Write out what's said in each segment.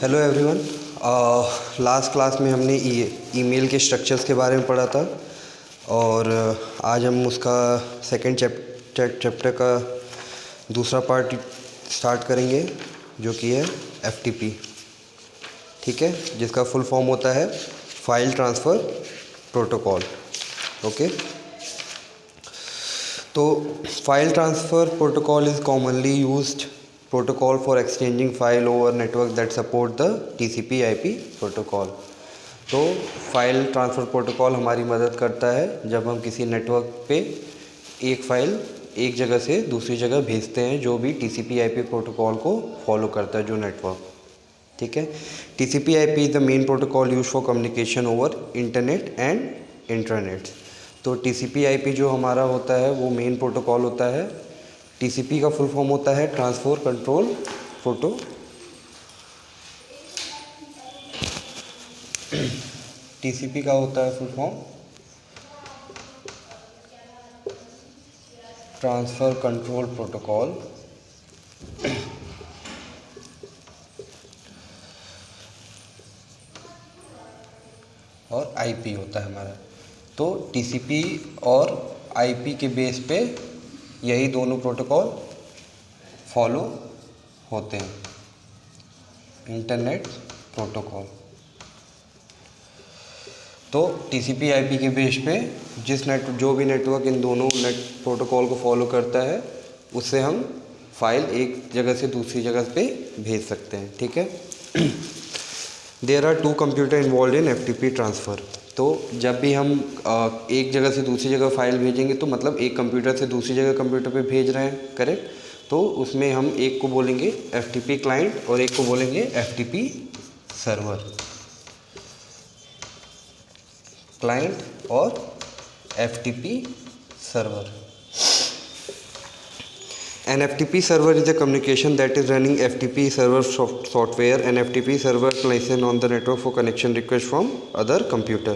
Hello everyone. Last class में हमने email के स्ट्रक्चर्स के बारे में पढ़ा था और आज हम उसका सेकंड चैप्टर का दूसरा पार्ट स्टार्ट करेंगे जो कि है एफटीपी। ठीक है, जिसका फुल फॉर्म होता है फाइल ट्रांसफ़र प्रोटोकॉल। ओके, तो file transfer protocol is commonly used protocol for exchanging file over network that support the TCP/IP protocol। तो फाइल ट्रांसफ़र प्रोटोकॉल हमारी मदद करता है जब हम किसी नेटवर्क पे एक फ़ाइल एक जगह से दूसरी जगह भेजते हैं, जो भी TCP/IP प्रोटोकॉल को फॉलो करता है जो नेटवर्क। ठीक है, TCP/IP is the main protocol use for communication over internet and intranet. तो TCP/IP जो हमारा होता है वो मेन प्रोटोकॉल होता है। TCP का फुल फॉर्म होता है ट्रांसपोर्ट कंट्रोल प्रोटो। TCP का होता है full form transfer control protocol. और IP होता है हमारा। तो TCP और IP के बेस पे यही दोनों प्रोटोकॉल फॉलो होते हैं, इंटरनेट प्रोटोकॉल। तो TCP/IP के बेस पे जो भी नेटवर्क इन दोनों प्रोटोकॉल को फॉलो करता है उससे हम फाइल एक जगह से दूसरी जगह पे भेज सकते हैं। ठीक है, there are 2 computer involve in FTP transfer. तो जब भी हम एक जगह से दूसरी जगह फ़ाइल भेजेंगे तो मतलब एक कंप्यूटर से दूसरी जगह कंप्यूटर पे भेज रहे हैं, करेक्ट। तो उसमें हम एक को बोलेंगे FTP क्लाइंट और एक को बोलेंगे FTP सर्वर। क्लाइंट और FTP server. An FTP server is a communication that is running FTP server software and FTP server listen on the network for connection request from other computer।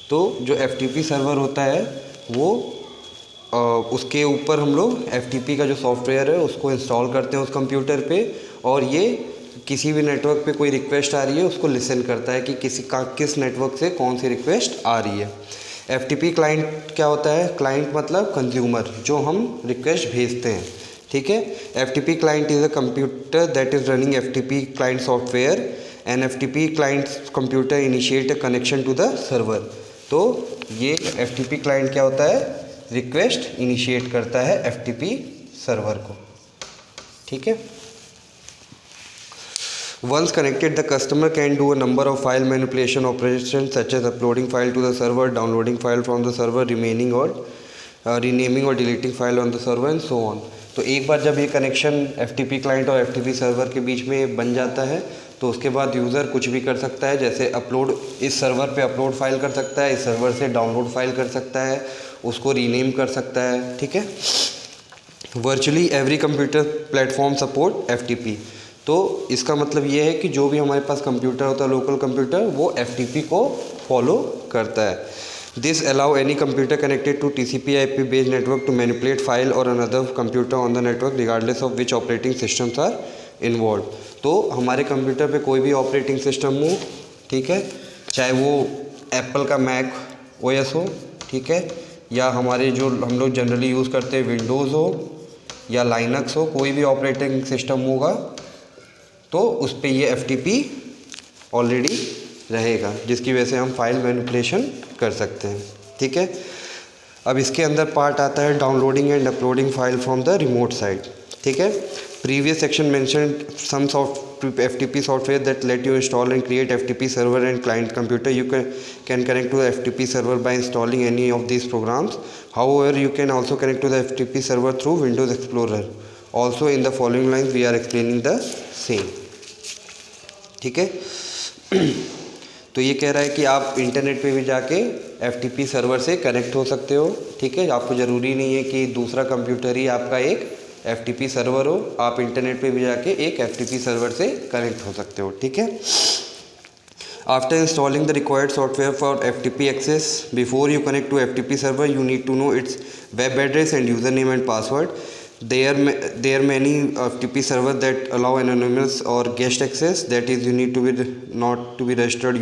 तो जो FTP server होता है वो उसके ऊपर हम लोग FTP का जो सॉफ्टवेयर है उसको इंस्टॉल करते हैं उस कंप्यूटर पे, और ये किसी भी नेटवर्क पे कोई रिक्वेस्ट आ रही है उसको लिसन करता है कि किस नेटवर्क से कौन सी रिक्वेस्ट आ रही है। FTP क्लाइंट क्या होता है? क्लाइंट मतलब कंज्यूमर, जो हम रिक्वेस्ट भेजते हैं। ठीक है, FTP client is a computer that is running FTP client software and FTP client computer initiate a connection to the server। तो ये FTP client क्या होता है? रिक्वेस्ट इनिशिएट करता है FTP सर्वर को। ठीक है, Once connected, the customer can do a number of file manipulation operations such as uploading file to the server, downloading file from the server, renaming or deleting file on the server and so on। तो एक बार जब ये connection FTP client और FTP server के बीच में बन जाता है तो उसके बाद यूज़र कुछ भी कर सकता है, जैसे अपलोड इस सर्वर पे अपलोड फाइल कर सकता है, इस सर्वर से डाउनलोड फाइल कर सकता है, उसको रीनेम कर सकता है। ठीक है, virtually every computer platform support FTP। तो इसका मतलब ये है कि जो भी हमारे पास कंप्यूटर होता है, लोकल कंप्यूटर, वो FTP को फॉलो करता है। This allow any computer connected to TCP/IP based network to manipulate file or another computer on the network regardless of which operating systems are involved। तो हमारे कंप्यूटर पे कोई भी ऑपरेटिंग सिस्टम हो, ठीक है, चाहे वो एप्पल का मैक OS हो, ठीक है, या हमारे जो हम लोग जनरली यूज़ करते हैं विंडोज़ हो या लाइनक्स हो, कोई भी ऑपरेटिंग सिस्टम होगा तो उस पर ये FTP ऑलरेडी रहेगा, जिसकी वजह से हम फाइल मैनिपुलेशन कर सकते हैं। ठीक है, अब इसके अंदर पार्ट आता है downloading and uploading file from the remote site. ठीक है, previous section mentioned some FTP software that let you install and create FTP server and client computer. You can connect to the FTP server by installing any of these programs। However, you can also connect to the FTP server through Windows Explorer। Also in the following lines we are explaining the same। ठीक है, तो ये कह रहा है कि आप internet पे भी जाके FTP सर्वर से कनेक्ट हो सकते हो। ठीक है, आपको ज़रूरी नहीं है कि दूसरा कंप्यूटर ही आपका एक FTP सर्वर हो, आप इंटरनेट पे भी जाके एक FTP सर्वर से कनेक्ट हो सकते हो। ठीक है, after installing the required software for FTP access, before you connect to FTP server, you need to know its web address and user name and password. there are many FTP servers that allow anonymous or guest access. That is, you need to be not to be registered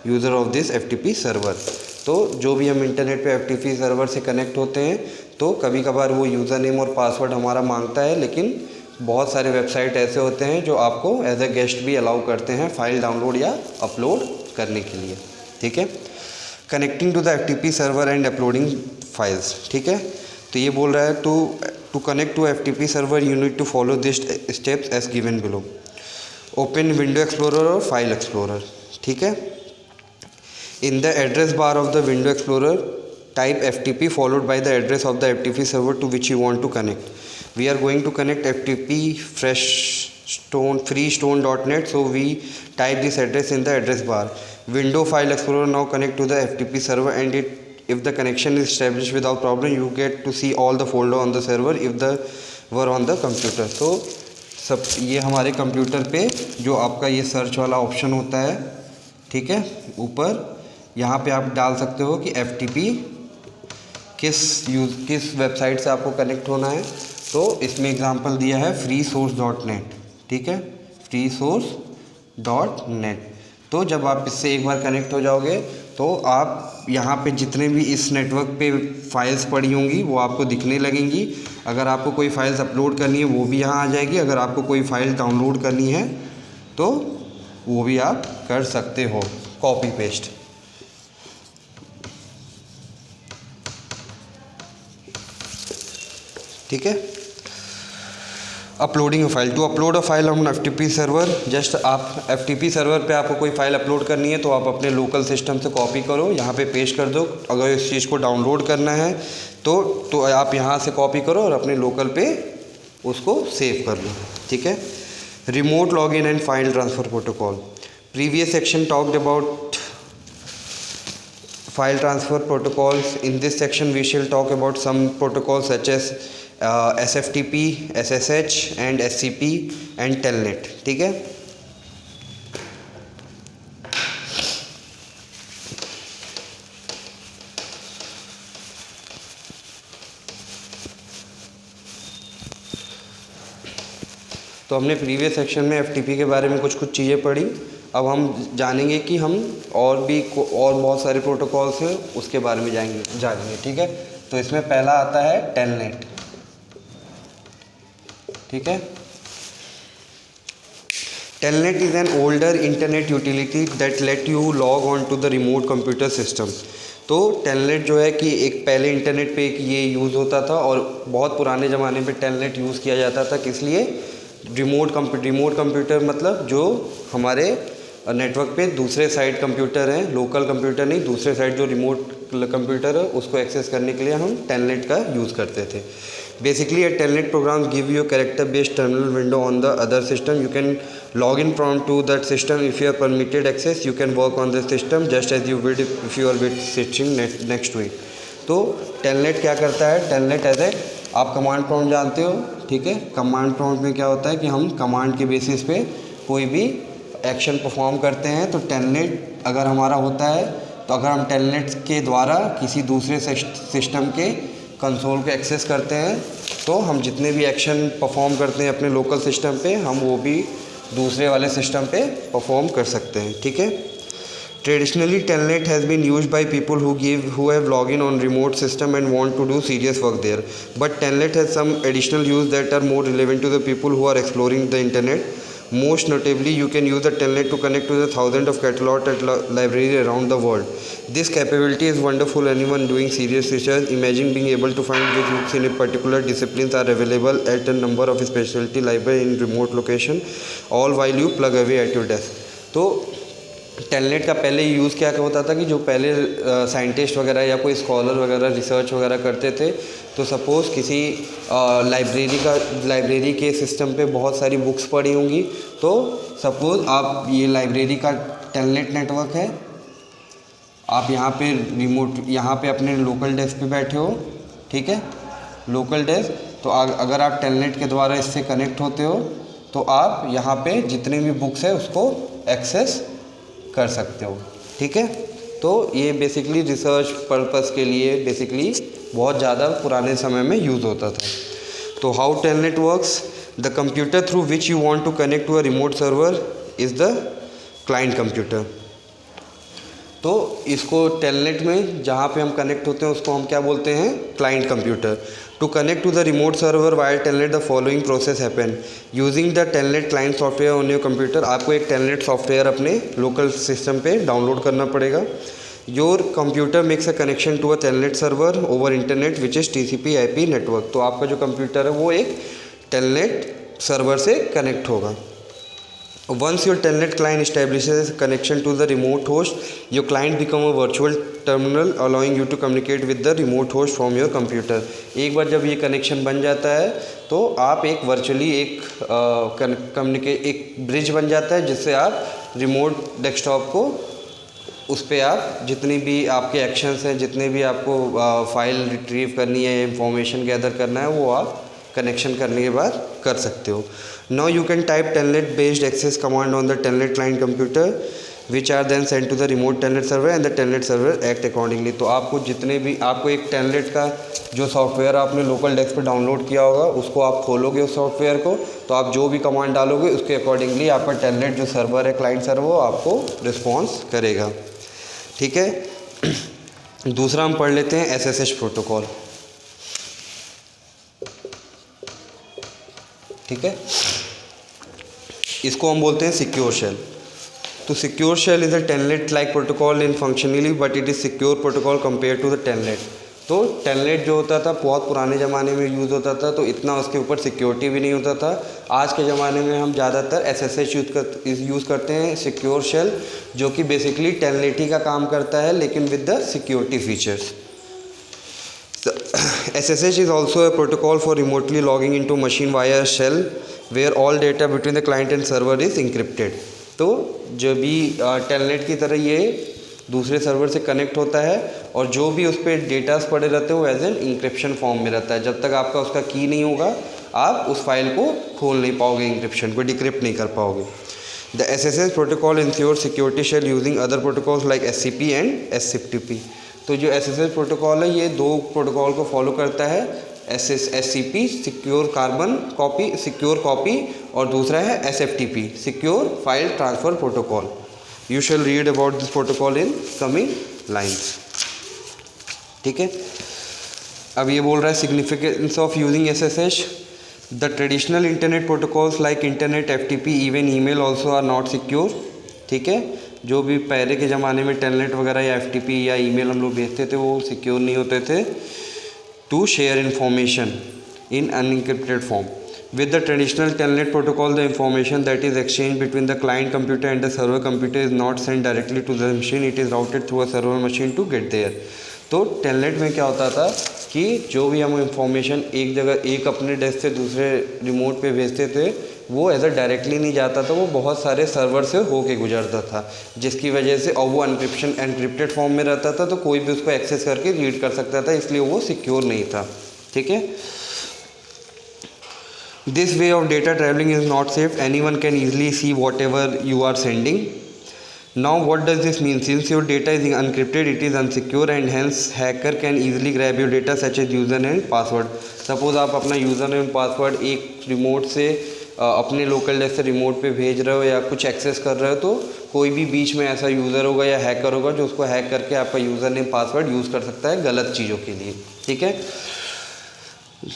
user of this FTP server. तो जो भी हम internet पे FTP server से connect होते हैं तो कभी कभार वो यूज़र नेम और पासवर्ड हमारा मांगता है, लेकिन बहुत सारे वेबसाइट ऐसे होते हैं जो आपको एज ए गेस्ट भी अलाउ करते हैं फाइल डाउनलोड या अपलोड करने के लिए। ठीक है, connecting to the FTP server and uploading files. ठीक है, तो ये बोल रहा है to connect to FTP server you need to follow this steps as given below. Open window explorer और फाइल एक्सप्लोरर। ठीक है, in the address bar of the window explorer type FTP followed by the address of the FTP server to which you want to connect. We are going to connect FTP freestone.net, so we type this address in the address bar. Window File Explorer now connect to the FTP server, and if the connection is established without problem, you get to see all the folder on the server if the were on the computer. So सब ये हमारे computer पे जो आपका ये search वाला option होता है, ठीक है, ऊपर यहाँ पे आप डाल सकते हो कि FTP किस वेबसाइट से आपको कनेक्ट होना है। तो इसमें एग्जांपल दिया है freesource.net। ठीक है, freesource.net। तो जब आप इससे एक बार कनेक्ट हो जाओगे तो आप यहाँ पे जितने भी इस नेटवर्क पे फाइल्स पड़ी होंगी वो आपको दिखने लगेंगी। अगर आपको कोई फाइल्स अपलोड करनी है वो भी यहाँ आ जाएगी। अगर आपको कोई फाइल डाउनलोड करनी है तो वो भी आप कर सकते हो, कॉपी पेस्ट। ठीक है, uploading file. To upload a file on FTP server, just आप FTP सर्वर पे आपको कोई फाइल अपलोड करनी है तो आप अपने लोकल सिस्टम से कॉपी करो, यहाँ पे पेस्ट कर दो। अगर इस चीज़ को डाउनलोड करना है तो आप यहाँ से कॉपी करो और अपने लोकल पे उसको सेव कर लो। ठीक है, remote login and file transfer protocol. Previous section talked about file transfer protocols. In this section we shall talk about some protocol such as SFTP, SSH and SCP and Telnet. ठीक है, तो हमने previous section में FTP के बारे में कुछ चीज़ें पढ़ी। अब हम जानेंगे कि हम और बहुत सारे प्रोटोकॉल्स हैं उसके बारे में जानेंगे। ठीक है, तो इसमें पहला आता है टेलनेट। ठीक है, Telnet is an older internet utility that let you log on to the remote computer system. तो टेलनेट जो है कि एक पहले इंटरनेट पे ये यूज़ होता था और बहुत पुराने ज़माने पे टेलनेट यूज़ किया जाता था। किस लिए? रिमोट कंप्यूटर मतलब जो हमारे नेटवर्क पे दूसरे साइड कंप्यूटर हैं, लोकल कंप्यूटर नहीं, दूसरे साइड जो रिमोट कंप्यूटर है उसको एक्सेस करने के लिए हम टेलनेट का यूज़ करते थे। Basically, a telnet program give you a character-based terminal window on the other system. You can log in from to that system. If you have permitted access, you can work on the system just as you would if you are sitting next to it. तो telnet क्या करता है? telnet as a आप command prompt जानते हो, ठीक है। Command prompt में क्या होता है कि हम कमांड के बेसिस पे कोई भी एक्शन परफॉर्म करते हैं। तो telnet अगर हमारा होता है तो अगर हम telnet के द्वारा किसी दूसरे सिस्टम के कंसोल को एक्सेस करते हैं तो हम जितने भी एक्शन परफॉर्म करते हैं अपने लोकल सिस्टम पे हम वो भी दूसरे वाले सिस्टम पे परफॉर्म कर सकते हैं, ठीक है। Traditionally Telnet has been used by people who have log in on remote system and want to do serious work there, but Telnet has some additional use that are more relevant to the people who are exploring the internet. Most notably, you can use the telnet to connect to the thousands of catalog at libraries around the world. This capability is wonderful. Anyone doing serious research, imagine being able to find which books in a particular disciplines are available at a number of specialty library in remote location, all while you plug away at your desk. तो telnet का पहले use क्या होता था कि जो पहले scientist वगैरह या कोई स्कॉलर वगैरह रिसर्च वगैरह करते थे तो सपोज़ किसी लाइब्रेरी के सिस्टम पे बहुत सारी बुक्स पड़ी होंगी। तो सपोज़ आप ये लाइब्रेरी का टेलनेट नेटवर्क है, आप यहाँ पे यहाँ पे अपने लोकल डेस्क पे बैठे हो, ठीक है, लोकल डेस्क। तो अगर आप टेलनेट के द्वारा इससे कनेक्ट होते हो तो आप यहाँ पे जितने भी बुक्स है उसको एक्सेस कर सकते हो, ठीक है। तो ये बेसिकली रिसर्च पर्पस के लिए बेसिकली बहुत ज़्यादा पुराने समय में यूज़ होता था। तो how Telnet works, the computer through which you want to connect to a remote server is the client computer. तो इसको टेलनेट में जहाँ पे हम कनेक्ट होते हैं उसको हम क्या बोलते हैं, client computer. To connect to the remote server while Telnet the following process happen using the Telnet client software on your computer. आपको एक टेलनेट सॉफ्टवेयर अपने लोकल सिस्टम पे डाउनलोड करना पड़ेगा। Your computer makes a connection to a Telnet server over internet which is TCP/IP network. तो आपका जो computer है वो एक टेलनेट सर्वर से कनेक्ट होगा। Once your telnet client establishes a connection to the remote host, your client become a virtual terminal allowing you to communicate with the remote host from your computer। एक बार जब ये connection बन जाता है तो आप एक वर्चुअली एक ब्रिज बन जाता है जिससे आप रिमोट डेस्कटॉप को उस पर आप जितनी भी आपके एक्शंस हैं, जितने भी आपको फाइल रिट्रीव करनी है, इंफॉर्मेशन गैदर करना है, वो आप कनेक्शन करने के बाद कर सकते हो। Now you can type telnet based access command on the telnet client computer which are then sent to the remote telnet server and the telnet server act accordingly। तो आपको जितने भी आपको एक telnet का जो सॉफ्टवेयर आपने लोकल डेस्क पे डाउनलोड किया होगा उसको आप खोलोगे उस सॉफ्टवेयर को, तो आप जो भी कमांड डालोगे उसके अकॉर्डिंगली आपका telnet जो सर्वर है क्लाइंट सर्वर वो आपको रिस्पॉन्स करेगा। ठीक है। दूसरा हम पढ़ लेते हैं SSH प्रोटोकॉल। ठीक है, इसको हम बोलते हैं सिक्योर शेल। तो secure shell is a Telnet like protocol in functionally but it is secure protocol compare to the Telnet. तो टेलनेट जो होता था बहुत पुराने ज़माने में यूज़ होता था, तो इतना उसके ऊपर सिक्योरिटी भी नहीं होता था। आज के ज़माने में हम ज़्यादातर SSH यूज़ करते हैं, सिक्योर शेल, जो कि बेसिकली टेलनेट ही का काम करता है लेकिन with the security features. SSH is also a protocol for remotely logging into machine via a shell where all data between the client and server is encrypted। तो जो भी टेलनेट की तरह ये दूसरे सर्वर से कनेक्ट होता है और जो भी उस पर डेटास पड़े रहते हैं वो एज एन इंक्रिप्शन फॉर्म में रहता है। जब तक आपका उसका की नहीं होगा आप उस फाइल को खोल नहीं पाओगे, इंक्रिप्शन को डिक्रिप्ट नहीं कर पाओगे। The SSH protocol ensure security shell using other protocols like SCP and SFTP। तो जो SSH प्रोटोकॉल है ये दो प्रोटोकॉल को फॉलो करता है, SCP secure carbon copy secure copy और दूसरा है SFTP secure file transfer protocol. You shall read about this protocol in coming lines. ठीक है, अब ये बोल रहा है significance of using SSH। The traditional internet protocols like internet FTP even email also are not secure. ठीक है, जो भी पहले के ज़माने में टेलनेट वगैरह या FTP या ईमेल हम लोग भेजते थे वो सिक्योर नहीं होते थे। To share information in unencrypted form with the traditional telnet protocol the information that is exchange between the client computer and the server computer is not send directly to the machine, it is routed through a server machine to get there. तो telnet में क्या होता था कि जो भी हम information एक जगह एक अपने डेस्क से दूसरे रिमोट पे भेजते थे वो एज अ डायरेक्टली नहीं जाता था, वो बहुत सारे सर्वर से होके गुजरता था, जिसकी वजह से और वो एनक्रिप्टेड फॉर्म में रहता था, तो कोई भी उसको एक्सेस करके रीड कर सकता था, इसलिए वो सिक्योर नहीं था। ठीक है, this way of data travelling is not safe, anyone can easily see whatever you are sending. Now what does this mean? Since your data is encrypted, it is unsecure and hence hacker can easily grab your data such as username and password। Suppose आप अपना username password एक remote से अपने local desk से remote पे भेज रहे हो या कुछ एक्सेस कर रहे हो, तो कोई भी बीच में ऐसा यूज़र होगा या हैकर होगा जो उसको हैक करके आपका यूज़रनेम पासवर्ड यूज़ कर सकता है गलत चीज़ों के लिए। ठीक है,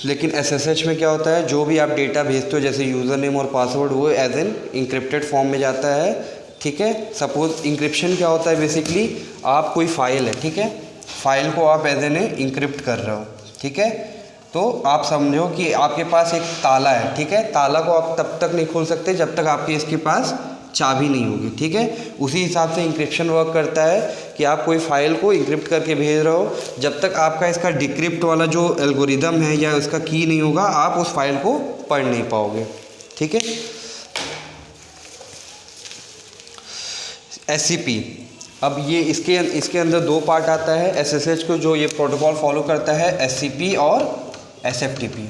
लेकिन SSH में क्या होता है, जो भी आप डेटा भेजते हो जैसे यूज़रनेम और पासवर्ड वो एज एन इंक्रिप्टेड फॉर्म में जाता है। ठीक है, सपोज इंक्रिप्शन क्या होता है, बेसिकली आप कोई फाइल है, ठीक है, फाइल को आप एज एन इंक्रिप्ट कर रहे हो। ठीक है, तो आप समझो कि आपके पास एक ताला है, ठीक है, ताला को आप तब तक नहीं खोल सकते जब तक आपके इसके पास चाबी नहीं होगी। ठीक है, उसी हिसाब से इंक्रिप्शन वर्क करता है कि आप कोई फाइल को इंक्रिप्ट करके भेज रहे हो, जब तक आपका इसका डिक्रिप्ट वाला जो एल्गोरिदम है या उसका की नहीं होगा आप उस फाइल को पढ़ नहीं पाओगे। ठीक है, SCP, अब ये इसके अंदर दो पार्ट आता है SSH को, जो ये प्रोटोकॉल फॉलो करता है SCP और SFTP।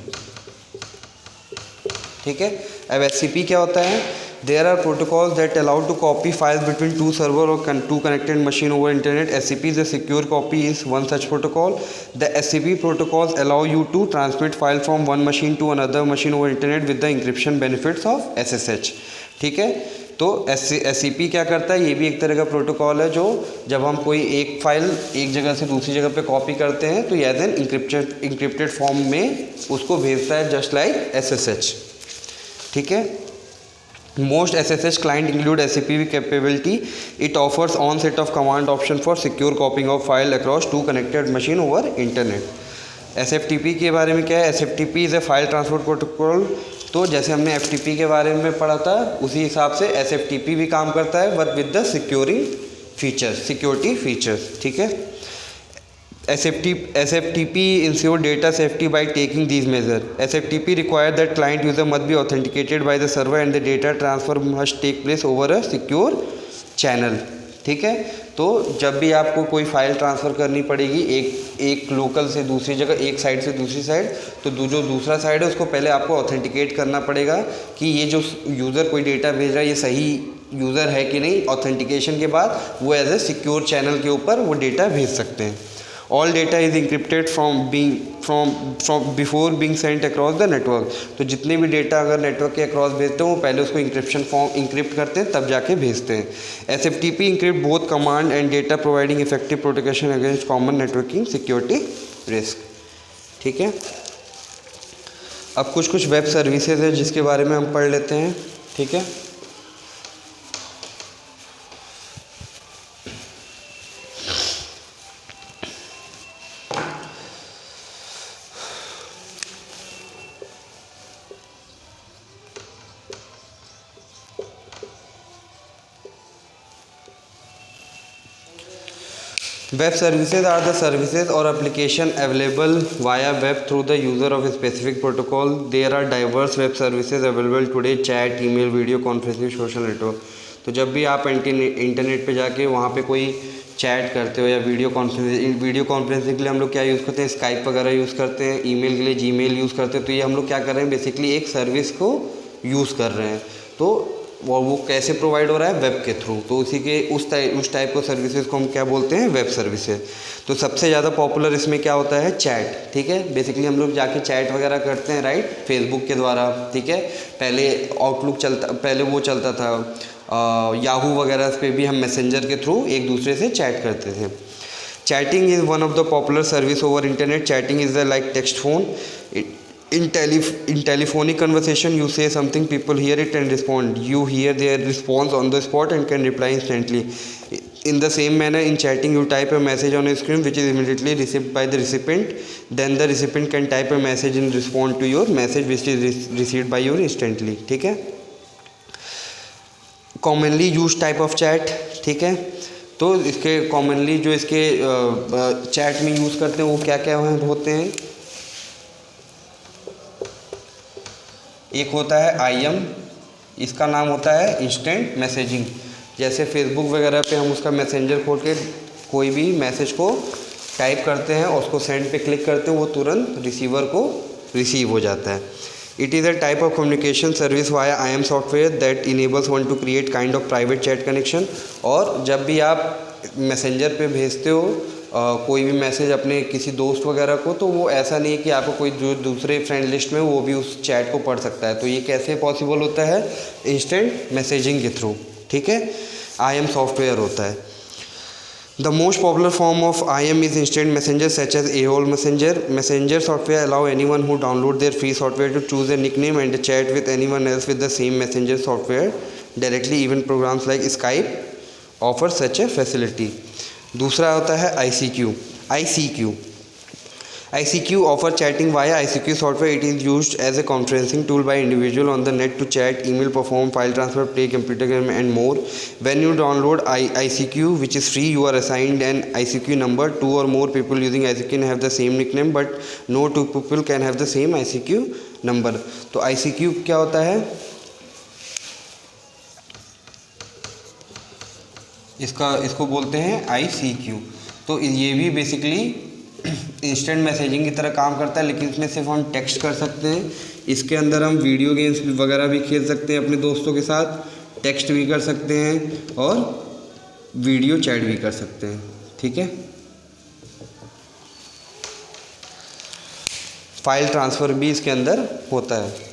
ठीक है, अब SCP क्या होता है, There are protocols that allow to copy files between two server or two connected machine over internet. SCP is a secure copy is one such protocol. The SCP protocols allow you to transmit file from one machine to another machine over internet with the encryption benefits of SSH. ठीक है, तो SCP क्या करता है, ये भी एक तरह का प्रोटोकॉल है जो जब हम कोई एक फाइल एक जगह से दूसरी जगह पे कॉपी करते हैं तो एज एन इंक्रिप्टेड फॉर्म में उसको भेजता है, जस्ट लाइक SSH. ठीक है. Most SSH client include SCP capability. It offers on set of command option for secure copying of file across two connected machine over internet. SFTP के बारे में क्या है? SFTP is a file transport protocol. तो जैसे हमने FTP के बारे में पढ़ा था उसी हिसाब से SFTP भी काम करता है but with the security features. ठीक है. SFTP ensure data safety by taking these measures. SFTP require that client user must be authenticated by the server and the data transfer must take place over a secure channel. ठीक है. तो जब भी आपको कोई file transfer करनी पड़ेगी एक लोकल से दूसरी जगह, एक साइड से दूसरी साइड, तो जो दूसरा साइड है उसको पहले आपको ऑथेंटिकेट करना पड़ेगा कि ये जो यूज़र कोई डेटा भेज रहा है ये सही यूज़र है कि नहीं. ऑथेंटिकेशन के बाद वो एज ए सिक्योर चैनल के ऊपर वो डेटा भेज सकते हैं. All data is encrypted from before being sent across the network. तो जितने भी डेटा अगर नेटवर्क के अक्रॉस भेजते हैं वो पहले उसको इंक्रिप्ट करते हैं तब जाके भेजते हैं. SFTP encrypt both command and data providing effective protection against common networking security risk. ठीक है. अब कुछ वेब सर्विसेज है जिसके बारे में हम पढ़ लेते हैं. ठीक है. Web services are the services or application available via web through the user of a specific protocol. There are diverse web services available today: chat, email, video conferencing, social network. तो जब भी आप इंटरनेट पे जाके वहाँ पे कोई chat करते हो या वीडियो कॉन्फ्रेंसिंग के लिए हम लोग क्या यूज़ करते हैं, स्काइप वगैरह यूज़ करते हैं, ईमेल के लिए जीमेल यूज़ करते हैं. तो ये हम लोग क्या कर रहे हैं, बेसिकली एक सर्विस को यूज़ कर रहे हैं. तो वो कैसे प्रोवाइड हो रहा है, वेब के थ्रू. तो उसी के उस टाइप को सर्विसेज को हम क्या बोलते हैं, वेब सर्विसेज. तो सबसे ज़्यादा पॉपुलर इसमें क्या होता है, चैट. ठीक है. बेसिकली हम लोग जाके चैट वगैरह करते हैं, राइट, फेसबुक के द्वारा. ठीक है. पहले आउटलुक पहले वो चलता था याहू वगैरह पे भी हम मैसेंजर के थ्रू एक दूसरे से चैट करते थे. Chatting is one of the popular service over internet. Chatting is the like text phone. In telephonic conversation, you say something, people hear it and respond. You hear their response on the spot and can reply instantly. In the same manner, in chatting, you type a message on a screen which is immediately received by the recipient. Then the recipient can type a message and respond to your message which is received by you instantly. ठीक है. Commonly used type of chat. ठीक है. तो इसके commonly जो इसके chat में use करते हैं वो क्या क्या होते हैं. एक होता है IM, इसका नाम होता है इंस्टेंट मैसेजिंग. जैसे फेसबुक वगैरह पे हम उसका मैसेंजर खोल के कोई भी मैसेज को टाइप करते हैं और उसको सेंड पे क्लिक करते हैं, वो तुरंत रिसीवर को रिसीव हो जाता है. It is a type of communication service via IM software that enables one two create kind of private chat connection. और जब भी आप मैसेंजर पे भेजते हो कोई भी मैसेज अपने किसी दोस्त वगैरह को, तो वो ऐसा नहीं है कि आपको कोई जो दूसरे फ्रेंड लिस्ट में वो भी उस चैट को पढ़ सकता है. तो ये कैसे पॉसिबल होता है, इंस्टेंट मैसेजिंग के थ्रू. ठीक है. IM सॉफ्टवेयर होता है. The most popular form of IM is instant messenger such as AOL Messenger. Messenger software allow anyone who download their free software to choose a nickname and chat with anyone else with the same messenger software directly. Even programs like Skype offer such a facility. दूसरा होता है ICQ offer chatting via ICQ software. It is used as a conferencing tool by individual on the net to chat, email, perform file transfer, play computer game and more. When you download ICQ, which is free, you are assigned an ICQ number. 2 or more people using ICQ can have the same nickname, but no 2 people can have the same ICQ number. तो ICQ क्या होता है, इसको बोलते हैं ICQ. तो ये भी बेसिकली इंस्टेंट मैसेजिंग की तरह काम करता है, लेकिन इसमें सिर्फ हम टेक्स्ट कर सकते हैं। इसके अंदर हम वीडियो गेम्स वगैरह भी खेल सकते हैं अपने दोस्तों के साथ, टेक्स्ट भी कर सकते हैं और वीडियो चैट भी कर सकते हैं। ठीक है, फाइल ट्रांसफ़र भी इसके अंदर होता है।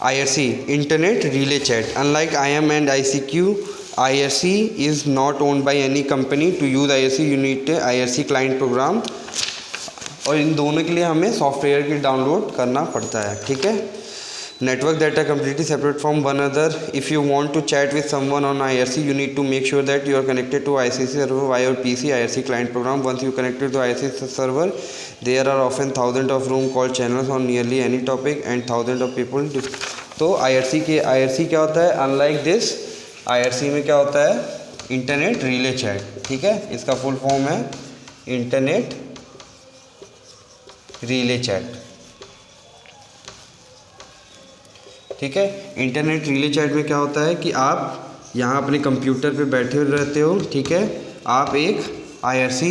IRC internet relay chat, unlike IM and ICQ, IRC is not owned by any company. To use IRC you need a IRC client program, और इन दोनों के लिए हमें सॉफ्टवेयर की डाउनलोड करना पड़ता है। ठीक है, network that are completely separate from one another. If you want to chat with someone on IRC, you need to make sure that you are connected to IRC server via your PC IRC client program. Once you connected to IRC server, there are often thousands of room call channels on nearly any topic and thousands of people. तो IRC क्या होता है? Unlike this, IRC में क्या होता है? Internet relay chat. ठीक है, इसका फुल फॉर्म है इंटरनेट रिले चैट। ठीक है, इंटरनेट रिले चैट में क्या होता है कि आप यहाँ अपने कंप्यूटर पे बैठे हुए रहते हो। ठीक है, आप एक IRC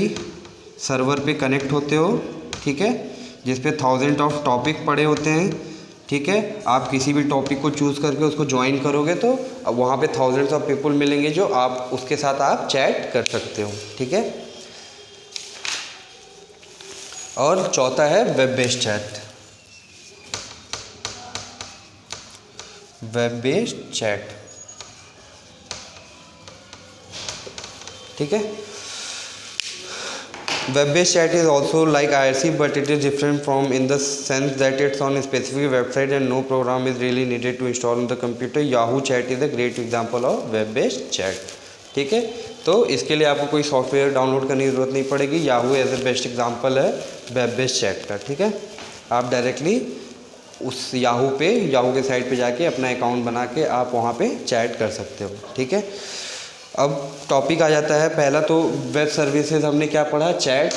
सर्वर पे कनेक्ट होते हो। ठीक है, जिस पे थाउजेंड ऑफ टॉपिक पड़े होते हैं। ठीक है, आप किसी भी टॉपिक को चूज़ करके उसको ज्वाइन करोगे तो अब वहाँ पे थाउजेंड्स ऑफ पीपल मिलेंगे जो आप उसके साथ आप चैट कर सकते हो। ठीक है, और चौथा है web based chat. Web based chat, ठीक है, web-based chat is also like IRC, but it is different from in the sense that it's on a specific website and no program is really needed to install on the computer. Yahoo Chat is a great example of web-based chat. ठीक है, तो इसके लिए आपको कोई software download करने की ज़रूरत नहीं पड़ेगी। Yahoo as a best example है वेब बेस्ड चैट का। ठीक है, आप डायरेक्टली उस याहू के साइट पे जाके अपना अकाउंट बना के आप वहाँ पे चैट कर सकते हो। ठीक है, अब टॉपिक आ जाता है पहला तो वेब सर्विसेज हमने क्या पढ़ा? चैट।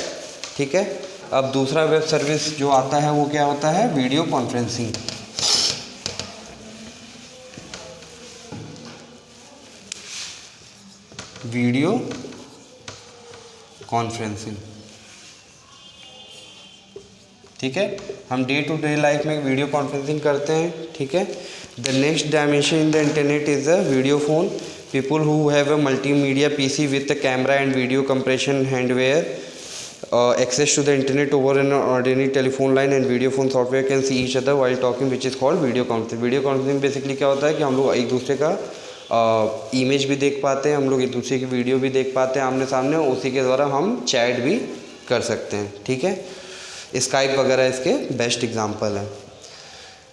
ठीक है, अब दूसरा वेब सर्विस जो आता है वो क्या होता है? Video conferencing. वीडियो कॉन्फ्रेंसिंग, ठीक है, हम डे टू डे लाइफ में वीडियो कॉन्फ्रेंसिंग करते हैं। ठीक है, the next dimension in the internet is a video phone. People who have a multimedia PC with a camera and video compression hardware, access to the internet over an ordinary telephone line and video phone software can see each other while talking, which is called video conferencing. Video conferencing basically क्या होता है कि हम लोग एक दूसरे का image भी देख पाते हैं, हम लोग एक दूसरे की वीडियो भी देख पाते हैं आमने सामने, उसी के द्वारा हम चैट भी कर सकते हैं। ठीक है, स्काइप वगैरह इसके बेस्ट एग्जांपल है।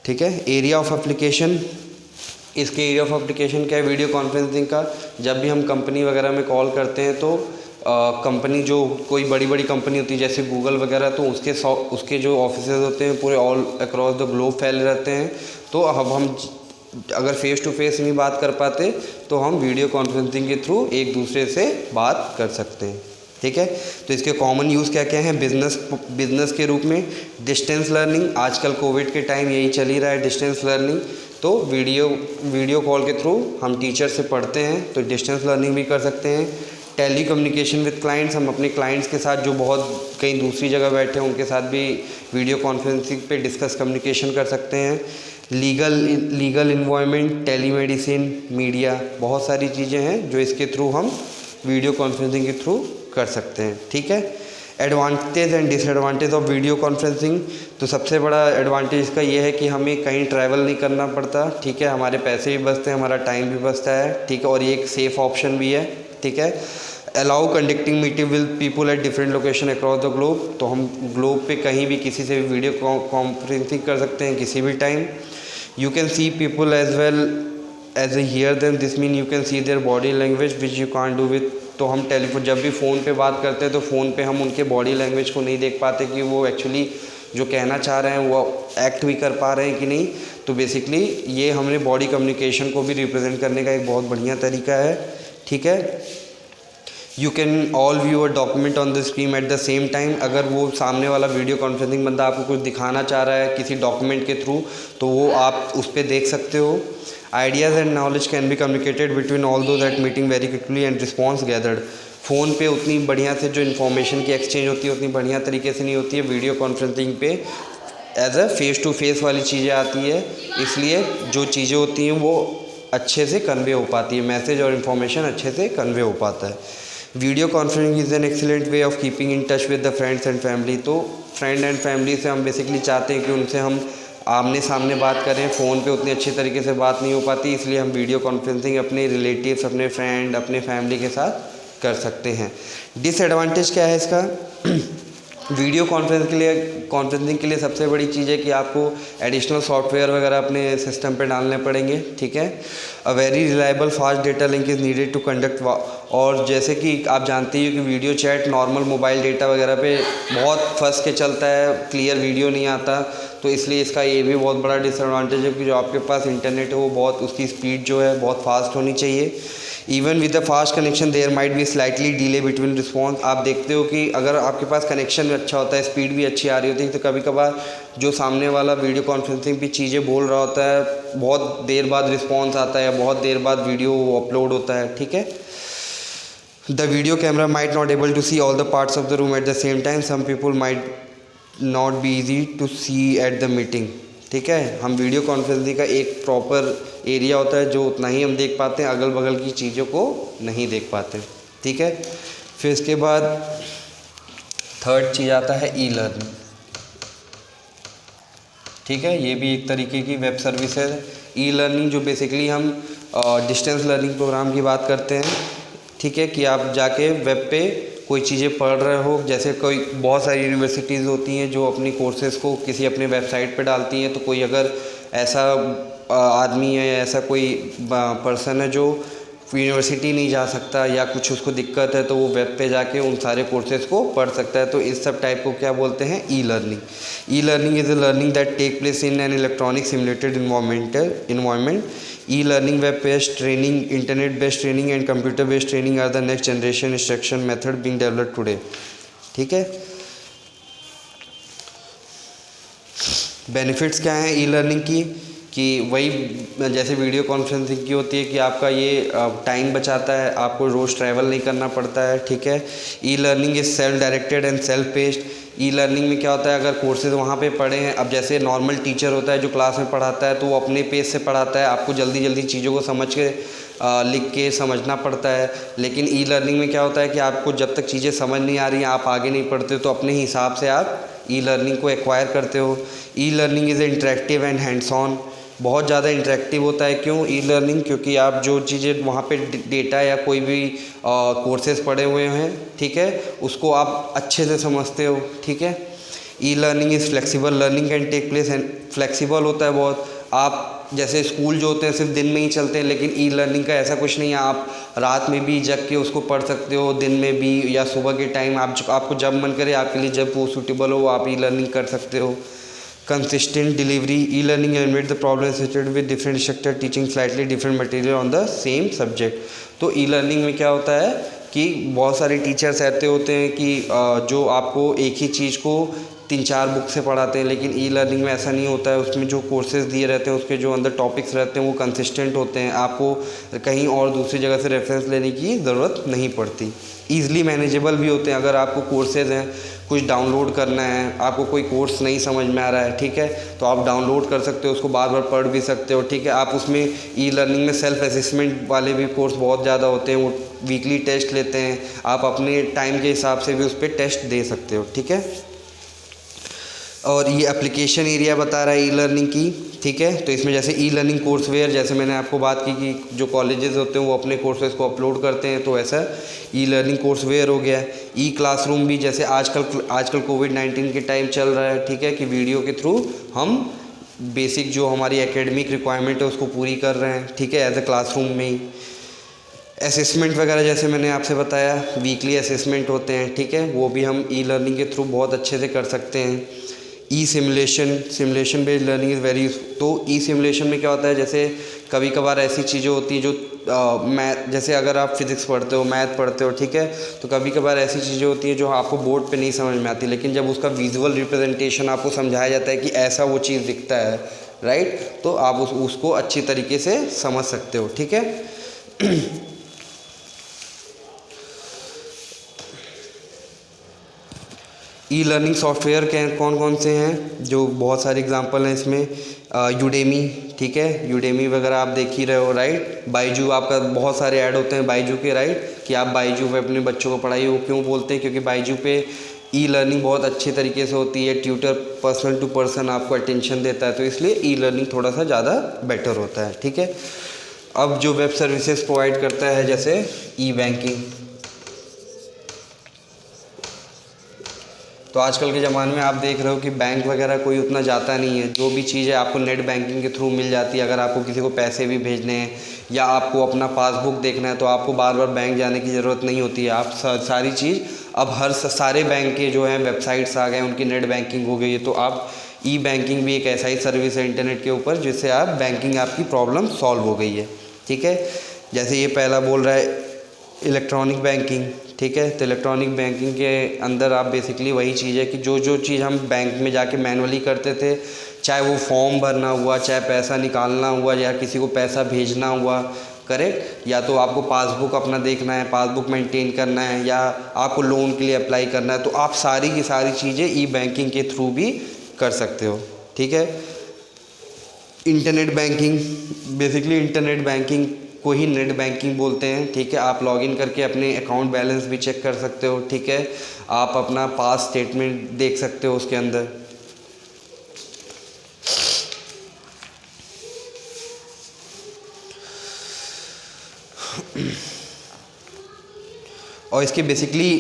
ठीक है, एरिया ऑफ एप्लीकेशन, इसके एरिया ऑफ एप्लीकेशन क्या है वीडियो कॉन्फ्रेंसिंग का? जब भी हम कंपनी वगैरह में कॉल करते हैं तो कंपनी जो कोई बड़ी बड़ी कंपनी होती है जैसे गूगल वगैरह, तो उसके जो ऑफिसेज होते हैं पूरे ऑल अक्रॉस द ग्लोब फैले रहते हैं। तो अब हम अगर फेस टू फेस नहीं बात कर पाते तो हम वीडियो कॉन्फ्रेंसिंग के थ्रू एक दूसरे से बात कर सकते हैं। ठीक है, तो इसके कॉमन यूज़ क्या क्या हैं? बिजनेस के रूप में डिस्टेंस लर्निंग, आजकल कोविड के टाइम यही चल ही रहा है डिस्टेंस लर्निंग। तो वीडियो कॉल के थ्रू हम टीचर से पढ़ते हैं तो डिस्टेंस लर्निंग भी कर सकते हैं। टेली कम्युनिकेशन विद क्लाइंट्स, हम अपने क्लाइंट्स के साथ जो बहुत कहीं दूसरी जगह बैठे हैं उनके साथ भी वीडियो कॉन्फ्रेंसिंग पे डिस्कस कम्युनिकेशन कर सकते हैं। लीगल इन्वायरमेंट, टेलीमेडिसिन, मीडिया, बहुत सारी चीज़ें हैं जो इसके थ्रू हम वीडियो कॉन्फ्रेंसिंग के थ्रू कर सकते हैं। ठीक है, advantage and disadvantage of video conferencing, तो सबसे बड़ा एडवांटेज इसका ये है कि हमें कहीं ट्रैवल नहीं करना पड़ता। ठीक है, हमारे पैसे भी बचते हैं, हमारा टाइम भी बचता है। ठीक है, और ये एक सेफ़ ऑप्शन भी है। ठीक है, allow conducting meeting with people at different location across the globe, तो हम ग्लोब पे कहीं भी किसी से भी वीडियो कॉन्फ्रेंसिंग कर सकते हैं किसी भी time. You can see people as well as a hear them, this mean you can see their body language which you can't do with, तो हम टेलीफोन जब भी फ़ोन पे बात करते हैं तो फ़ोन पे हम उनके बॉडी लैंग्वेज को नहीं देख पाते कि वो एक्चुअली जो कहना चाह रहे हैं वो एक्ट भी कर पा रहे हैं कि नहीं। तो बेसिकली ये हमने बॉडी कम्युनिकेशन को भी रिप्रेजेंट करने का एक बहुत बढ़िया तरीका है। ठीक है, you can all view a document on the screen eight the same time, अगर वो सामने वाला वीडियो कॉन्फ्रेंसिंग बंदा आपको कुछ दिखाना चाह रहा है किसी डॉक्यूमेंट के थ्रू तो वो आप उस पर देख सकते हो। Ideas and knowledge can be communicated between all those at meeting very quickly and response gathered phone पे उतनी बढ़िया से जो इन्फॉर्मेशन की एक्सचेंज होती है उतनी बढ़िया तरीके से नहीं होती है। वीडियो कॉन्फ्रेंसिंग पे as a face to face वाली चीज़ें आती है, इसलिए जो चीज़ें होती हैं वो अच्छे से कन्वे हो पाती है, मैसेज और इन्फॉर्मेशन अच्छे से कन्वे हो पाता है। Video conferencing is an excellent way of keeping in touch with the friends and family. तो फ्रेंड एंड फैमिली से हम बेसिकली चाहते हैं कि उनसे हम आमने सामने बात करें, फ़ोन पे उतनी अच्छी तरीके से बात नहीं हो पाती, इसलिए हम वीडियो कॉन्फ्रेंसिंग अपने रिलेटिव्स, अपने फ्रेंड, अपने फैमिली के साथ कर सकते हैं। डिसएडवांटेज क्या है इसका? वीडियो कॉन्फ्रेंसिंग के लिए सबसे बड़ी चीज़ है कि आपको एडिशनल सॉफ्टवेयर वगैरह अपने सिस्टम पे डालने पड़ेंगे, ठीक है। A very reliable fast data link is needed to conduct, और जैसे कि आप जानते ही हो कि video chat normal mobile data वगैरह पे बहुत फंस के चलता है, क्लियर वीडियो नहीं आता, तो इसलिए इसका ये भी बहुत बड़ा डिसएडवांटेज है कि जो आपके पास इंटरनेट है वो बहुत, उसकी स्पीड जो है बहुत फास्ट होनी चाहिए। Even with the fast connection there might be slightly delay between response. आप देखते हो कि अगर आपके पास कनेक्शन अच्छा होता है, स्पीड भी अच्छी आ रही होती है, तो कभी कभार जो सामने वाला वीडियो कॉन्फ्रेंसिंग पे चीज़ें बोल रहा होता है, बहुत देर बाद रिस्पॉन्स आता है, बहुत देर बाद वीडियो अपलोड होता है, ठीक है। The video camera might not able to see all the parts of the room at the same time, some people might not be easy to see at the meeting, ठीक है। हम video conferencing का एक proper area होता है जो उतना ही हम देख पाते हैं, अगल बगल की चीज़ों को नहीं देख पाते, ठीक है। फिर इसके बाद थर्ड चीज़ आता है ई लर्निंग, ठीक है। ये भी एक तरीके की वेब सर्विस है। ई लर्निंग जो बेसिकली हम डिस्टेंस लर्निंग प्रोग्राम की बात करते हैं, ठीक है, कि आप जाके वेब पे कोई चीज़ें पढ़ रहे हो, जैसे कोई बहुत सारी यूनिवर्सिटीज़ होती हैं जो अपनी कोर्सेज़ को किसी अपने वेबसाइट पे डालती हैं, तो कोई अगर ऐसा आदमी है या ऐसा कोई पर्सन है जो यूनिवर्सिटी नहीं जा सकता या कुछ उसको दिक्कत है, तो वो वेब पे जाके उन सारे कोर्सेज़ को पढ़ सकता है, तो इस सब टाइप को क्या बोलते हैं? E learning. E learning is a learning that take place in an electronic simulated environment. E-learning, web-based training, internet-based training and computer-based training are the next generation instruction method being developed today, ठीक है। Benefits क्या हैं e learning की? कि वही जैसे video conferencing की होती है कि आपका ये टाइम बचाता है, आपको रोज़ ट्रैवल नहीं करना पड़ता है, ठीक है। E learning is self directed and self paced. E learning में क्या होता है, अगर कोर्सेज वहाँ पे पढ़े हैं, अब जैसे नॉर्मल टीचर होता है जो क्लास में पढ़ाता है तो वो अपने पेज से पढ़ाता है, आपको जल्दी जल्दी चीज़ों को समझ के लिख के समझना पड़ता है। लेकिन ई लर्निंग में क्या होता है कि आपको जब तक चीज़ें समझ नहीं आ रही हैं, आप आगे नहीं पढ़ते, तो अपने हिसाब से आप ई लर्निंग को एक्वायर करते हो। ई learning is interactive and hands on, बहुत ज़्यादा इंटरेक्टिव होता है। क्यों ई लर्निंग? क्योंकि आप जो चीज़ें वहाँ पे डेटा या कोई भी कोर्सेज पढ़े हुए हैं, ठीक है, उसको आप अच्छे से समझते हो, ठीक है। E learning is flexible, learning can take place and flexible होता है बहुत। आप जैसे स्कूल जो होते हैं सिर्फ दिन में ही चलते हैं, लेकिन ई लर्निंग का ऐसा कुछ नहीं है, आप रात में भी जग के उसको पढ़ सकते हो, दिन में भी या सुबह के टाइम, आपको जब मन करे, आपके लिए जब वो सूटेबल हो, आप ई लर्निंग कर सकते हो। Consistent delivery, e-learning eliminates the problem associated with different instructor teaching slightly different material on the same subject। तो e-learning में क्या होता है कि बहुत सारे टीचर्स ऐसे होते हैं कि जो आपको एक ही चीज़ को 3-4 बुक से पढ़ाते हैं, लेकिन ई लर्निंग में ऐसा नहीं होता है। उसमें जो कोर्सेज दिए रहते हैं, उसके जो अंदर टॉपिक्स रहते हैं वो कंसिस्टेंट होते हैं, आपको कहीं और दूसरी जगह से रेफरेंस लेने की ज़रूरत नहीं पड़ती। ईज़िली मैनेजेबल भी होते हैं। अगर आपको कोर्सेज हैं, कुछ डाउनलोड करना है, आपको कोई कोर्स नहीं समझ में आ रहा है, ठीक है, तो आप डाउनलोड कर सकते हो, उसको बार बार पढ़ भी सकते हो, ठीक है। आप उसमें ई लर्निंग में सेल्फ असेसमेंट वाले भी कोर्स बहुत ज़्यादा होते हैं, वो वीकली टेस्ट लेते हैं, आप अपने टाइम के हिसाब से भी उस पर टेस्ट दे सकते हो, ठीक है। और ये एप्लीकेशन एरिया बता रहा है ई लर्निंग की, ठीक है। तो इसमें जैसे ई लर्निंग कोर्सवेयर, जैसे मैंने आपको बात की कि जो कॉलेजेस होते हैं वो अपने कोर्सेज को अपलोड करते हैं, तो ऐसा ई लर्निंग कोर्सवेयर हो गया। ई क्लासरूम भी, जैसे आजकल कोविड-19 के टाइम चल रहा है, ठीक है, कि वीडियो के थ्रू हम बेसिक जो हमारी एकेडमिक रिक्वायरमेंट है उसको पूरी कर रहे हैं, ठीक है, एज ए क्लासरूम में ही। असेसमेंट वगैरह जैसे मैंने आपसे बताया, वीकली असेसमेंट होते हैं, ठीक है, वो भी हम ई लर्निंग के थ्रू बहुत अच्छे से कर सकते हैं। E simulation based learning is very useful. तो ई सिमुलेशन में क्या होता है, जैसे कभी कभार ऐसी चीज़ें होती हैं जो मैथ, जैसे अगर आप फिज़िक्स पढ़ते हो, मैथ पढ़ते हो, ठीक है, तो कभी कभार ऐसी चीज़ें होती हैं जो आपको बोर्ड पे नहीं समझ में आती, लेकिन जब उसका विजुअल रिप्रेजेंटेशन आपको समझाया जाता है कि ऐसा वो चीज़ दिखता है, राइट, तो आप उसको अच्छी तरीके से समझ सकते हो, ठीक है। ई लर्निंग सॉफ्टवेयर के कौन कौन से हैं, जो बहुत सारे एग्जांपल हैं इसमें। यूडेमी, ठीक है, यूडेमी वगैरह आप देख ही रहे हो, राइट। बाईजू, आपका बहुत सारे ऐड होते हैं बाईजू के, राइट, कि आप बाईजू पे अपने बच्चों को पढ़ाइए। वो क्यों बोलते हैं, क्योंकि बाईजू पे ई लर्निंग बहुत अच्छे तरीके से होती है, ट्यूटर पर्सन टू पर्सन आपको अटेंशन देता है, तो इसलिए ई लर्निंग थोड़ा सा ज़्यादा बेटर होता है, ठीक है। अब जो वेब सर्विसेज प्रोवाइड करता है, जैसे ई बैंकिंग, तो आजकल के ज़माने में आप देख रहे हो कि बैंक वगैरह कोई उतना जाता नहीं है, जो भी चीज़ है आपको नेट बैंकिंग के थ्रू मिल जाती है। अगर आपको किसी को पैसे भी भेजने हैं या आपको अपना पासबुक देखना है तो आपको बार बार बैंक जाने की ज़रूरत नहीं होती है। आप सारी चीज़ अब सारे बैंक के जो हैं वेबसाइट्स आ गए, उनकी नेट बैंकिंग हो गई है। तो आप ई बैंकिंग भी एक ऐसा ही सर्विस है इंटरनेट के ऊपर, जिससे आप बैंकिंग आपकी प्रॉब्लम सॉल्व हो गई है, ठीक है। जैसे ये पहला बोल रहा है इलेक्ट्रॉनिक बैंकिंग, ठीक है। तो इलेक्ट्रॉनिक बैंकिंग के अंदर आप बेसिकली वही चीज़ है कि जो जो चीज़ हम बैंक में जाके मैनुअली करते थे, चाहे वो फॉर्म भरना हुआ, चाहे पैसा निकालना हुआ, या किसी को पैसा भेजना हुआ, करेक्ट, या तो आपको पासबुक अपना देखना है, पासबुक मेंटेन करना है, या आपको लोन के लिए अप्लाई करना है, तो आप सारी की सारी चीज़ें ई बैंकिंग के थ्रू भी कर सकते हो, ठीक है। Internet banking, basically internet banking को ही नेट बैंकिंग बोलते हैं, ठीक है। आप लॉगिन करके अपने अकाउंट बैलेंस भी चेक कर सकते हो, ठीक है। आप अपना पास स्टेटमेंट देख सकते हो उसके अंदर। और इसके बेसिकली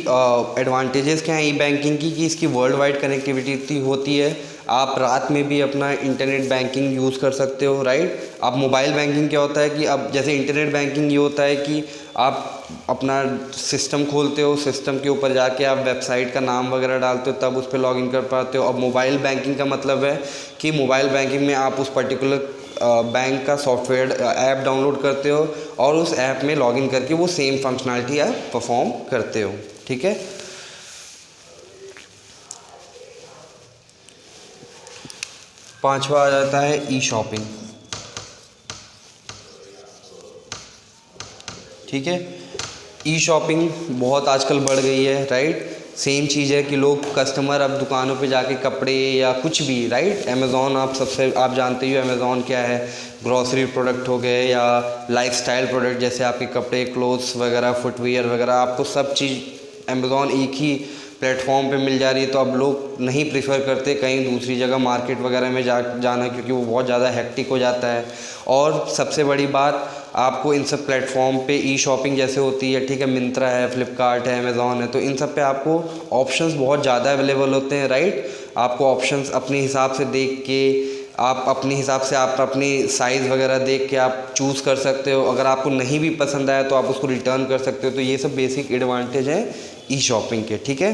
एडवांटेजेस क्या हैं ई बैंकिंग की, कि इसकी वर्ल्ड वाइड कनेक्टिविटी होती है। आप रात में भी अपना इंटरनेट बैंकिंग यूज़ कर सकते हो, राइट। अब मोबाइल बैंकिंग क्या होता है कि अब जैसे इंटरनेट बैंकिंग ये होता है कि आप अपना सिस्टम खोलते हो, सिस्टम के ऊपर जाके आप वेबसाइट का नाम वगैरह डालते हो, तब उस पर लॉगिन कर पाते हो। अब मोबाइल बैंकिंग का मतलब है कि मोबाइल बैंकिंग में आप उस पर्टिकुलर बैंक का सॉफ्टवेयर ऐप डाउनलोड करते हो और उस ऐप में लॉगिन करके वो सेम फंक्शनैलिटी आप परफॉर्म करते हो, ठीक है। पांचवा आ जाता है ई शॉपिंग, ठीक है। ई शॉपिंग बहुत आजकल बढ़ गई है, राइट। सेम चीज़ है कि लोग कस्टमर अब दुकानों पे जाके कपड़े या कुछ भी, राइट, अमेज़ॉन आप जानते ही हो अमेज़ॉन क्या है, ग्रॉसरी प्रोडक्ट हो गए या लाइफस्टाइल प्रोडक्ट जैसे आपके कपड़े, क्लोथ्स वगैरह, फुटवियर वगैरह, आपको सब चीज़ अमेज़ॉन एक ही प्लेटफॉर्म पे मिल जा रही है। तो अब लोग नहीं प्रीफर करते कहीं दूसरी जगह मार्केट वगैरह में जाना, क्योंकि वो बहुत ज़्यादा हेक्टिक हो जाता है। और सबसे बड़ी बात, आपको इन सब प्लेटफॉर्म पे ई शॉपिंग जैसे होती है, ठीक है, मिंत्रा है, फ्लिपकार्ट है, अमेज़ॉन है, तो इन सब पे आपको ऑप्शंस बहुत ज़्यादा अवेलेबल होते हैं, राइट। आपको ऑप्शंस अपने हिसाब से देख के, आप अपने हिसाब से आप अपनी साइज़ वगैरह देख के आप चूज़ कर सकते हो। अगर आपको नहीं भी पसंद आया तो आप उसको रिटर्न कर सकते हो। तो ये सब बेसिक एडवांटेज हैं ई शॉपिंग के, ठीक है।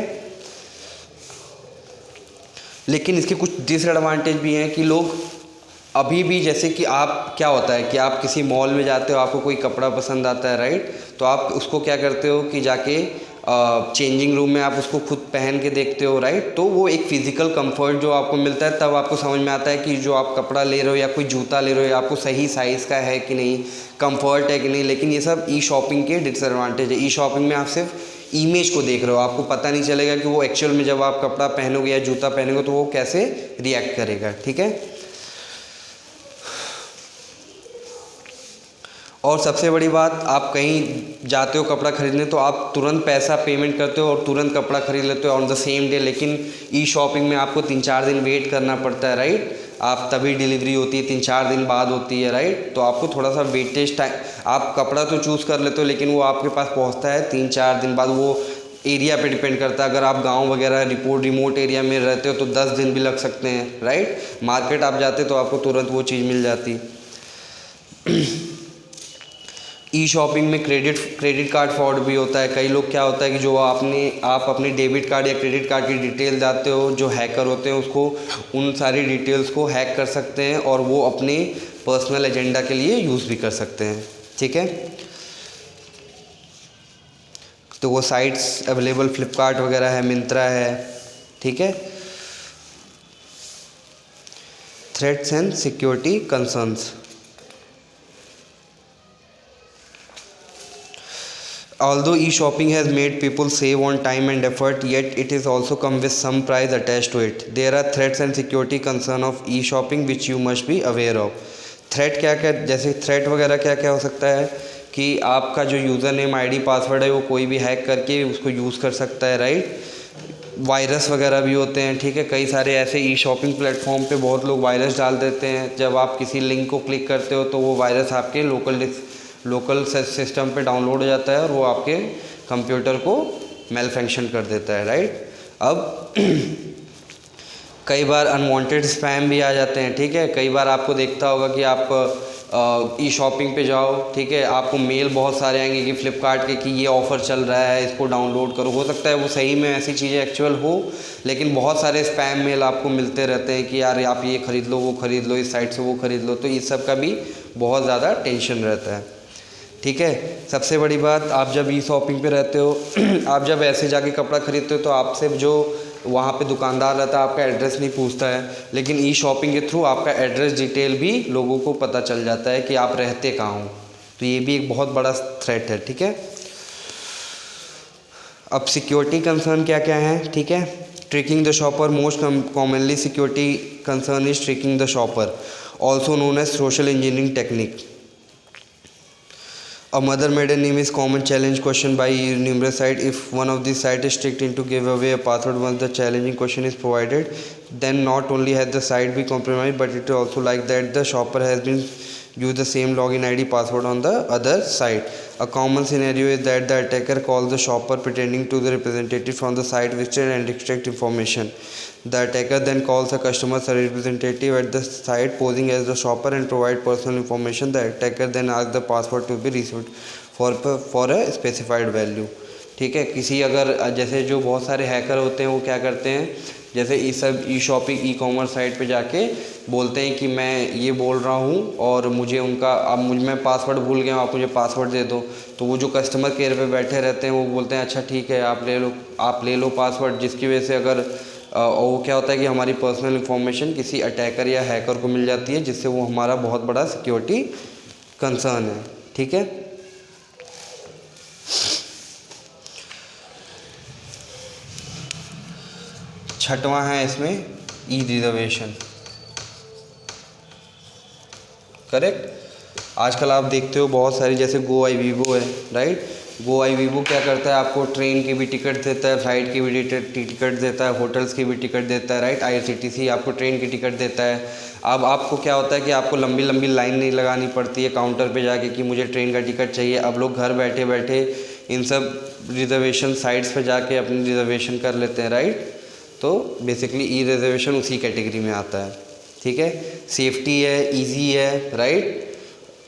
लेकिन इसके कुछ डिसएडवांटेज भी हैं कि लोग अभी भी, जैसे कि आप क्या होता है कि आप किसी मॉल में जाते हो, आपको कोई कपड़ा पसंद आता है, राइट, तो आप उसको क्या करते हो कि जाके चेंजिंग रूम में आप उसको खुद पहन के देखते हो, राइट। तो वो एक फ़िज़िकल कंफर्ट जो आपको मिलता है, तब आपको समझ में आता है कि जो आप कपड़ा ले रहे हो या कोई जूता ले रहे हो, या आपको सही साइज़ का है कि नहीं, कंफर्ट है कि नहीं। लेकिन ये सब ई शॉपिंग के डिसएडवांटेज है। ई शॉपिंग में आप सिर्फ इमेज को देख रहे हो, आपको पता नहीं चलेगा कि वो एक्चुअल में जब आप कपड़ा पहनोगे या जूता पहनोगे तो वो कैसे रिएक्ट करेगा, ठीक है। और सबसे बड़ी बात, आप कहीं जाते हो कपड़ा ख़रीदने तो आप तुरंत पैसा पेमेंट करते हो और तुरंत कपड़ा ख़रीद लेते हो ऑन द सेम डे। लेकिन ई शॉपिंग में आपको 3-4 दिन वेट करना पड़ता है, राइट। आप तभी डिलीवरी होती है, 3-4 दिन बाद होती है, राइट। तो आपको थोड़ा सा वेटेज टाइम, आप कपड़ा तो चूज़ कर लेते हो लेकिन वो आपके पास पहुँचता है 3-4 दिन बाद। वो एरिया पे डिपेंड करता है। अगर आप गांव वगैरह रिमोट एरिया में रहते हो तो 10 दिन भी लग सकते हैं, राइट। मार्केट आप जाते तो आपको तुरंत वो चीज़ मिल जाती। ई शॉपिंग में क्रेडिट कार्ड फ्रॉड भी होता है। कई लोग क्या होता है कि जो आप अपने डेबिट कार्ड या क्रेडिट कार्ड की डिटेल डालते हो, जो हैकर होते हैं उसको उन सारी डिटेल्स को हैक कर सकते हैं और वो अपने पर्सनल एजेंडा के लिए यूज़ भी कर सकते हैं, ठीक है। तो वो साइट्स अवेलेबल फ्लिपकार्ट वगैरह है, मिंत्रा है, ठीक है। Threats and security concerns, Although e-shopping has made people save on time and effort, yet it is also come with some price attached to it. There are threats and security concern of e-shopping which you must be aware of. Threat क्या क्या, जैसे threat वगैरह क्या क्या हो सकता है कि आपका जो यूज़र नेम आईडी पासवर्ड है वो कोई भी हैक करके उसको यूज़ कर सकता है, राइट। वायरस वगैरह भी होते हैं, ठीक है। कई सारे ऐसे ई शॉपिंग प्लेटफॉर्म पे बहुत लोग वायरस डाल देते हैं। जब आप किसी लिंक को क्लिक करते हो तो वो वायरस आपके लोकल सिस्टम पे डाउनलोड हो जाता है और वो आपके कंप्यूटर को मेल फंक्शन कर देता है, राइट। अब कई बार अनवांटेड स्पैम भी आ जाते हैं, ठीक है। कई बार आपको देखता होगा कि आप ई शॉपिंग पे जाओ, ठीक है, आपको मेल बहुत सारे आएंगे कि फ़्लिपकार्ट के कि ये ऑफ़र चल रहा है, इसको डाउनलोड करो। हो सकता है वो सही में ऐसी चीज़ें एक्चुअल हो, लेकिन बहुत सारे स्पैम मेल आपको मिलते रहते हैं कि यार आप ये ख़रीद लो, वो ख़रीद लो, इस साइट से वो ख़रीद लो। तो इस सब का भी बहुत ज़्यादा टेंशन रहता है, ठीक है। सबसे बड़ी बात, आप जब ई शॉपिंग पे रहते हो आप जब ऐसे जाके कपड़ा ख़रीदते हो तो आपसे जो वहाँ पे दुकानदार रहता है आपका एड्रेस नहीं पूछता है, लेकिन ई शॉपिंग के थ्रू आपका एड्रेस डिटेल भी लोगों को पता चल जाता है कि आप रहते कहाँ हो। तो ये भी एक बहुत बड़ा थ्रेट है, ठीक है। अब सिक्योरिटी कंसर्न क्या क्या है, ठीक है। Tricking the shopper, most commonly security concern is tricking the shopper, also known as social engineering technique. A mother maiden name is common challenge question by numerous sites. If one of these sites is strict to give away a password once the challenging question is provided, then not only has the site been compromised, but it is also like that the shopper has been used the same login ID password on the other site. A common scenario is that the attacker calls the shopper pretending to the representative from the site visited and extract information. The attacker then calls a customer service representative at the site posing as the shopper and provide personal information. The attacker then asks the password to be reset for a specified value. ठीक है। किसी अगर जैसे जो बहुत सारे hacker होते हैं वो क्या करते हैं, जैसे इस सब ई शॉपिंग ई कॉमर्स साइट पे जाके बोलते हैं कि मैं ये बोल रहा हूँ और मुझे उनका मैं पासवर्ड भूल गया हूँ, आप मुझे पासवर्ड दे दो। तो वो जो कस्टमर केयर पे बैठे रहते हैं वो बोलते हैं अच्छा ठीक है आप ले लो पासवर्ड, जिसकी वजह से अगर वो क्या होता है कि हमारी पर्सनल इन्फॉर्मेशन किसी अटैकर या हैकर को मिल जाती है, जिससे वो हमारा बहुत बड़ा सिक्योरिटी कंसर्न है, ठीक है। छठवां है इसमें ई रिजर्वेशन, करेक्ट। आजकल आप देखते हो बहुत सारी, जैसे गो आई वीवो है, राइट। गो आई वीवो क्या करता है, आपको ट्रेन की भी टिकट देता है, फ्लाइट की भी टिकट देता है, होटल्स की भी टिकट देता है, राइट। IRCTC आपको ट्रेन की टिकट देता है। अब आपको क्या होता है कि आपको लंबी लंबी लाइन नहीं लगानी पड़ती है काउंटर पे जाके कि मुझे ट्रेन का टिकट चाहिए। अब लोग घर बैठे बैठे इन सब रिजर्वेशन साइट्स पे जाके अपनी रिजर्वेशन कर लेते हैं, राइट। तो बेसिकली ई रिजर्वेशन उसी कैटेगरी में आता है, ठीक है। सेफ्टी है, इजी है, राइट।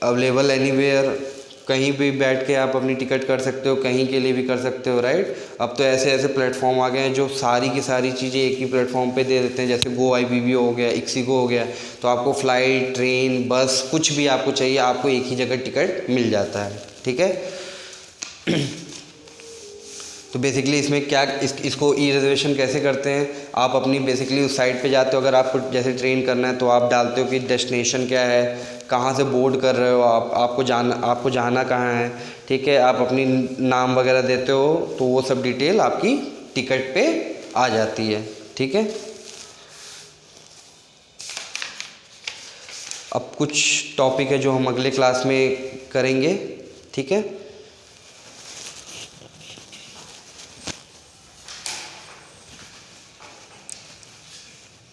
अवेलेबल एनीवेयर, कहीं भी बैठ के आप अपनी टिकट कर सकते हो, कहीं के लिए भी कर सकते हो, राइट। अब तो ऐसे ऐसे प्लेटफॉर्म आ गए हैं जो सारी की सारी चीज़ें एक ही प्लेटफॉर्म पे दे देते हैं, जैसे गो आई वीवो हो गया, इक्सिगो हो गया। तो आपको फ़्लाइट, ट्रेन, बस कुछ भी आपको चाहिए, आपको एक ही जगह टिकट मिल जाता है, ठीक है। तो बेसिकली इसमें क्या इसको ई रिजर्वेशन कैसे करते हैं, आप अपनी बेसिकली उस साइट पे जाते हो। अगर आपको जैसे ट्रेन करना है तो आप डालते हो कि डेस्टिनेशन क्या है, कहाँ से बोर्ड कर रहे हो आप, आपको जाना कहाँ है, ठीक है। आप अपनी नाम वगैरह देते हो तो वो सब डिटेल आपकी टिकट पे आ जाती है, ठीक है। अब कुछ टॉपिक है जो हम अगले क्लास में करेंगे, ठीक है।